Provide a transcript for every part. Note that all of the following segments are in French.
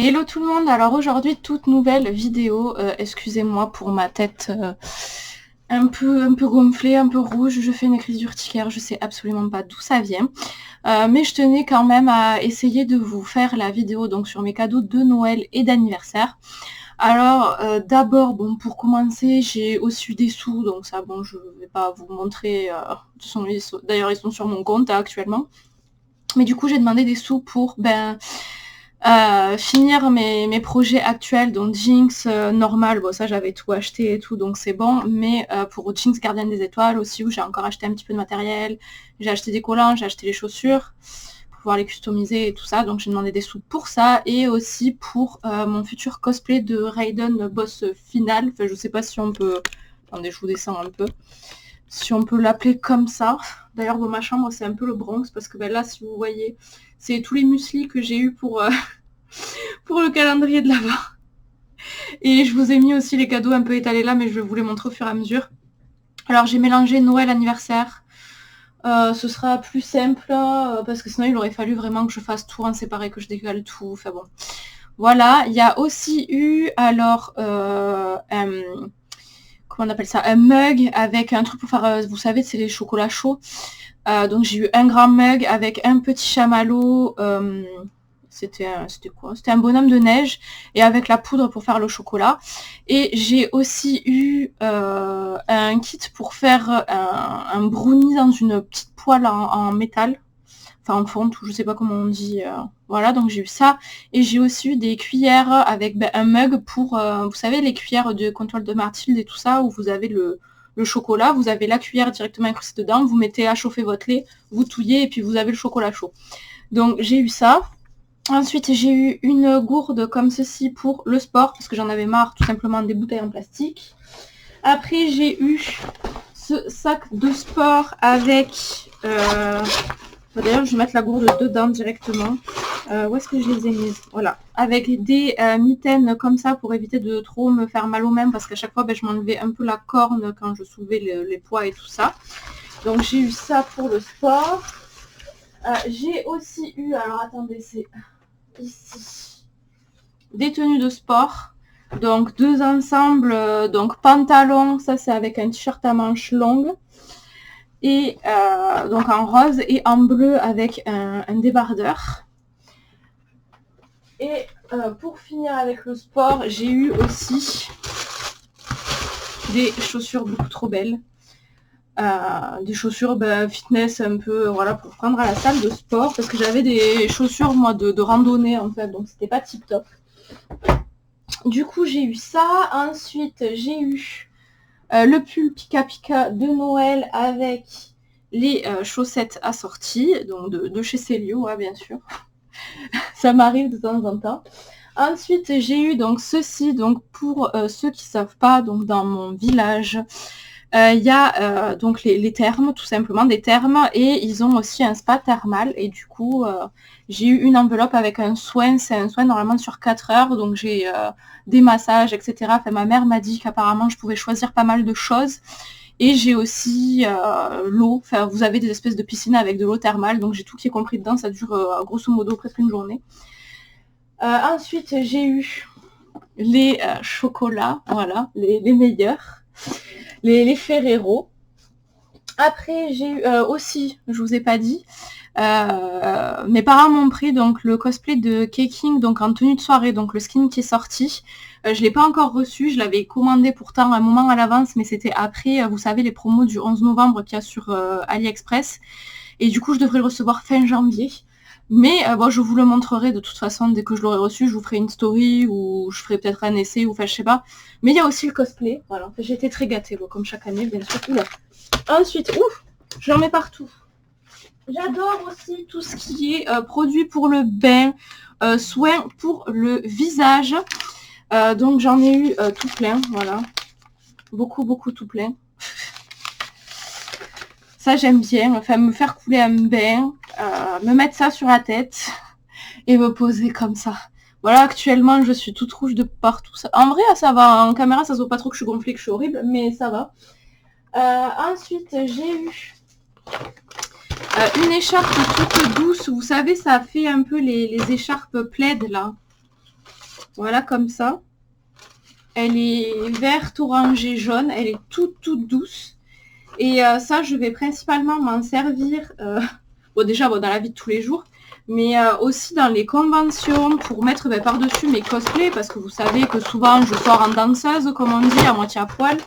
Hello tout le monde, alors aujourd'hui toute nouvelle vidéo, excusez-moi pour ma tête un peu gonflée, un peu rouge, je fais une crise d'urticaire, je sais absolument pas d'où ça vient, mais je tenais quand même à essayer de vous faire la vidéo donc sur mes cadeaux de Noël et d'anniversaire. Alors d'abord, bon pour commencer, j'ai aussi eu des sous, donc ça bon je vais pas vous montrer, d'ailleurs ils sont sur mon compte actuellement, mais du coup j'ai demandé des sous pour finir mes projets actuels, donc Jinx, normal, bon ça j'avais tout acheté et tout, donc c'est bon, mais pour Jinx Gardienne des Étoiles aussi, où j'ai encore acheté un petit peu de matériel, j'ai acheté des collants, j'ai acheté les chaussures, pour pouvoir les customiser et tout ça, donc j'ai demandé des sous pour ça, et aussi pour mon futur cosplay de Raiden boss final, enfin je sais pas si on peut... Attendez, je vous descends un peu. Si on peut l'appeler comme ça. D'ailleurs, dans ma chambre, c'est un peu le Bronx, parce que là, si vous voyez, c'est tous les mueslis que j'ai eu pour le calendrier de l'Avent. Et je vous ai mis aussi les cadeaux un peu étalés là, mais je vais vous les montrer au fur et à mesure. Alors, j'ai mélangé Noël, anniversaire. Ce sera plus simple, parce que sinon, il aurait fallu vraiment que je fasse tout en séparé, que je décale tout. Enfin bon. Voilà. Il y a aussi eu, alors, comment on appelle ça, un mug avec un truc pour faire, vous savez, c'est les chocolats chauds. Donc j'ai eu un grand mug avec un petit chamallow, c'était quoi? C'était un bonhomme de neige, et avec la poudre pour faire le chocolat. Et j'ai aussi eu un kit pour faire un brownie dans une petite poêle en métal, enfin en fonte, ou je sais pas comment on dit. Voilà, donc j'ai eu ça. Et j'ai aussi eu des cuillères avec un mug pour, vous savez, les cuillères de Contrôle de Mathilde et tout ça, où vous avez le chocolat, vous avez la cuillère directement incrustée dedans, vous mettez à chauffer votre lait, vous touillez, et puis vous avez le chocolat chaud. Donc j'ai eu ça. Ensuite, j'ai eu une gourde comme ceci pour le sport, parce que j'en avais marre tout simplement des bouteilles en plastique. Après, j'ai eu ce sac de sport avec... D'ailleurs, je vais mettre la gourde dedans directement. Où est-ce que je les ai mises? Voilà. Avec des mitaines comme ça pour éviter de trop me faire mal aux mains, parce qu'à chaque fois, je m'enlevais un peu la corne quand je soulevais les poids et tout ça. Donc j'ai eu ça pour le sport. J'ai aussi eu, alors attendez, c'est ici, des tenues de sport. Donc deux ensembles, donc pantalon, ça c'est avec un t-shirt à manches longues. Et donc en rose et en bleu avec un débardeur. Et pour finir avec le sport, j'ai eu aussi des chaussures beaucoup trop belles. Des chaussures fitness un peu, voilà, pour prendre à la salle de sport, parce que j'avais des chaussures moi de randonnée en fait, donc c'était pas tip top. Du coup j'ai eu ça. Ensuite j'ai eu le pull Pika Pika de Noël avec les chaussettes assorties, donc de chez Célio, hein, bien sûr. Ça m'arrive de temps en temps. Ensuite, j'ai eu donc ceci, donc pour ceux qui savent pas, donc dans mon village, il y a donc les thermes, tout simplement, des thermes, et ils ont aussi un spa thermal, et du coup, j'ai eu une enveloppe avec un soin, c'est un soin normalement sur 4 heures, donc j'ai des massages, etc. Enfin, ma mère m'a dit qu'apparemment je pouvais choisir pas mal de choses. Et j'ai aussi l'eau, enfin vous avez des espèces de piscines avec de l'eau thermale, donc j'ai tout qui est compris dedans, ça dure grosso modo presque une journée. Ensuite j'ai eu les chocolats, voilà, les meilleurs, les Ferrero. Après j'ai eu aussi, je vous ai pas dit, mes parents m'ont pris donc le cosplay de Keking, donc en tenue de soirée, donc le skin qui est sorti. Je l'ai pas encore reçu, je l'avais commandé pourtant un moment à l'avance, mais c'était après, vous savez, les promos du 11 novembre qu'il y a sur AliExpress. Et du coup, je devrais le recevoir fin janvier. Mais bon, je vous le montrerai de toute façon dès que je l'aurai reçu. Je vous ferai une story ou je ferai peut-être un essai ou enfin je sais pas. Mais il y a aussi le cosplay. Voilà, j'ai été très gâtée, bon, comme chaque année, bien sûr. Oula. Ensuite, ouf, j'en mets partout. J'adore aussi tout ce qui est produit pour le bain, soins pour le visage. Donc j'en ai eu tout plein, voilà. Beaucoup tout plein. Ça j'aime bien, enfin me faire couler un bain, me mettre ça sur la tête et me poser comme ça. Voilà, actuellement je suis toute rouge de partout. En vrai ça va, en caméra ça se voit pas trop que je suis gonflée, que je suis horrible, mais ça va. Ensuite j'ai eu une écharpe toute douce, vous savez ça fait un peu les écharpes plaid là. Voilà, comme ça. Elle est verte, orangée, jaune. Elle est toute douce. Et ça, je vais principalement m'en servir, bon déjà dans la vie de tous les jours, mais aussi dans les conventions pour mettre par-dessus mes cosplays, parce que vous savez que souvent je sors en danseuse, comme on dit, à moitié à poil.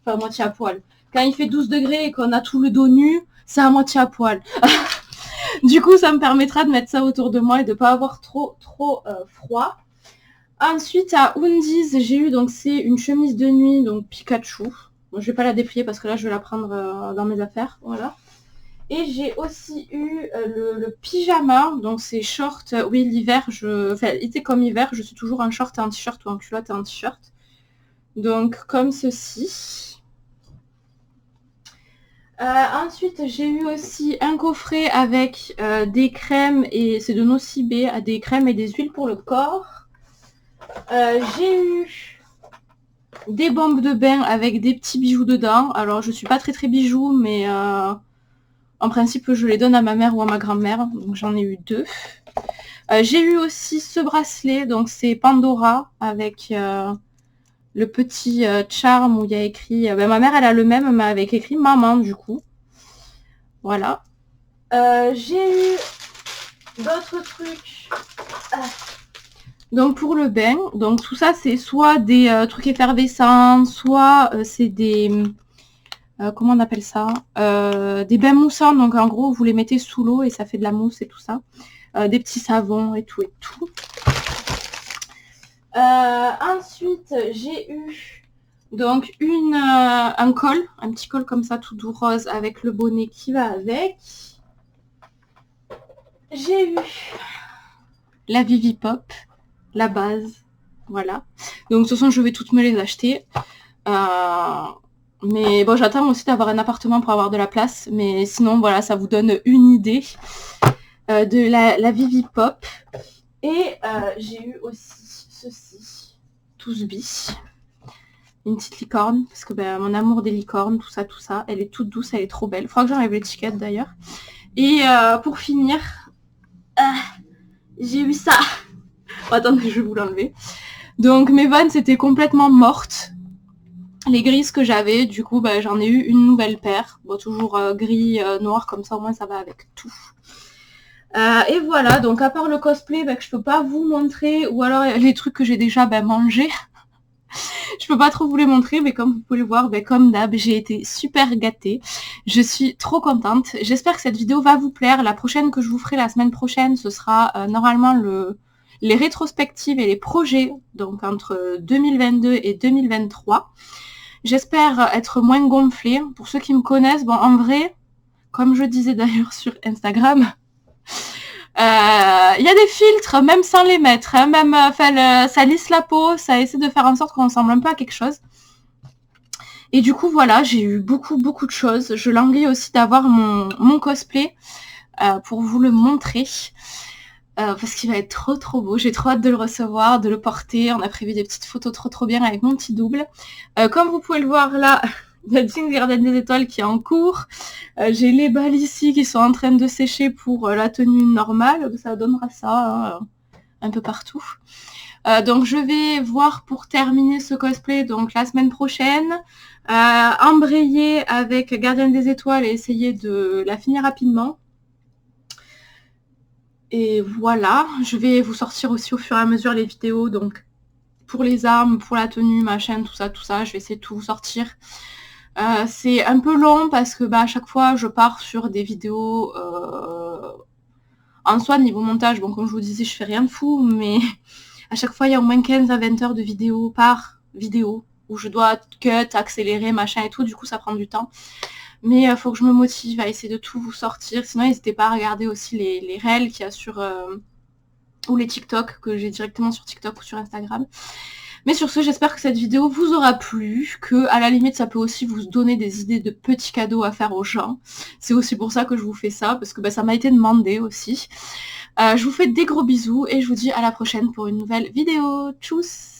Enfin, à moitié à poil. Quand il fait 12 degrés et qu'on a tout le dos nu, c'est à moitié à poil. Du coup, ça me permettra de mettre ça autour de moi et de pas avoir trop froid. Ensuite, à Undies, j'ai eu, donc c'est une chemise de nuit, donc Pikachu. Bon, je vais pas la déplier parce que là, je vais la prendre dans mes affaires, voilà. Et j'ai aussi eu le pyjama, donc c'est short, oui, l'hiver, enfin, été comme hiver, je suis toujours en short et en t-shirt ou en culotte et en t-shirt. Donc, comme ceci. Ensuite, j'ai eu aussi un coffret avec des crèmes, et c'est de Nocibé, des crèmes et des huiles pour le corps. J'ai eu des bombes de bain avec des petits bijoux dedans. Alors, je suis pas très bijoux, mais en principe, je les donne à ma mère ou à ma grand-mère. Donc, j'en ai eu 2. J'ai eu aussi ce bracelet, donc c'est Pandora, avec le petit charme où il y a écrit... ma mère, elle a le même, mais avec écrit maman, du coup. Voilà. J'ai eu d'autres trucs. Donc pour le bain, donc tout ça c'est soit des trucs effervescents, soit c'est des... comment on appelle ça, des bains moussants, donc en gros vous les mettez sous l'eau et ça fait de la mousse et tout ça. Des petits savons et tout. Ensuite j'ai eu donc un col, un petit col comme ça tout doux rose avec le bonnet qui va avec. J'ai eu la Vivi Pop, la base, voilà. Donc de toute façon je vais toutes me les acheter. Mais bon, j'attends aussi d'avoir un appartement pour avoir de la place. Mais sinon, voilà, ça vous donne une idée de la Vivi Pop. Et j'ai eu aussi ceci, tous bis. Une petite licorne, parce que mon amour des licornes, tout ça. Elle est toute douce, elle est trop belle. Il faudra que j'enlève l'étiquette d'ailleurs. Et pour finir, j'ai eu ça. Oh, attendez, je vais vous l'enlever. Donc mes vannes étaient complètement mortes. Les grises que j'avais, du coup, j'en ai eu une nouvelle paire. Bon, toujours gris, noir, comme ça, au moins, ça va avec tout. Et voilà, donc à part le cosplay que je peux pas vous montrer, ou alors les trucs que j'ai déjà mangés, je peux pas trop vous les montrer, mais comme vous pouvez le voir, comme d'hab, j'ai été super gâtée. Je suis trop contente. J'espère que cette vidéo va vous plaire. La prochaine que je vous ferai la semaine prochaine, ce sera normalement les rétrospectives et les projets, donc entre 2022 et 2023. J'espère être moins gonflée. Pour ceux qui me connaissent, bon, en vrai, comme je disais d'ailleurs sur Instagram, il y a des filtres, même sans les mettre. Hein, même, ça lisse la peau, ça essaie de faire en sorte qu'on ressemble un peu à quelque chose. Et du coup, voilà, j'ai eu beaucoup de choses. Je languis aussi d'avoir mon cosplay pour vous le montrer. Parce qu'il va être trop beau. J'ai trop hâte de le recevoir, de le porter. On a prévu des petites photos trop bien avec mon petit double. Comme vous pouvez le voir là, Dancing Garden des Étoiles qui est en cours. J'ai les balles ici qui sont en train de sécher pour la tenue normale. Ça donnera ça un peu partout. Donc je vais voir pour terminer ce cosplay donc la semaine prochaine. Embrayer avec Gardien des Étoiles et essayer de la finir rapidement. Et voilà, je vais vous sortir aussi au fur et à mesure les vidéos, donc pour les armes, pour la tenue, machin, tout ça, je vais essayer de tout vous sortir. C'est un peu long parce que à chaque fois je pars sur des vidéos en soi niveau montage, bon comme je vous disais je fais rien de fou, mais à chaque fois il y a au moins 15 à 20 heures de vidéo par vidéo où je dois cut, accélérer, machin et tout, du coup ça prend du temps. Mais il faut que je me motive à essayer de tout vous sortir. Sinon, n'hésitez pas à regarder aussi les Reels qu'il y a sur... ou les TikTok, que j'ai directement sur TikTok ou sur Instagram. Mais sur ce, j'espère que cette vidéo vous aura plu, que à la limite, ça peut aussi vous donner des idées de petits cadeaux à faire aux gens. C'est aussi pour ça que je vous fais ça, parce que ça m'a été demandé aussi. Je vous fais des gros bisous et je vous dis à la prochaine pour une nouvelle vidéo. Tchuss!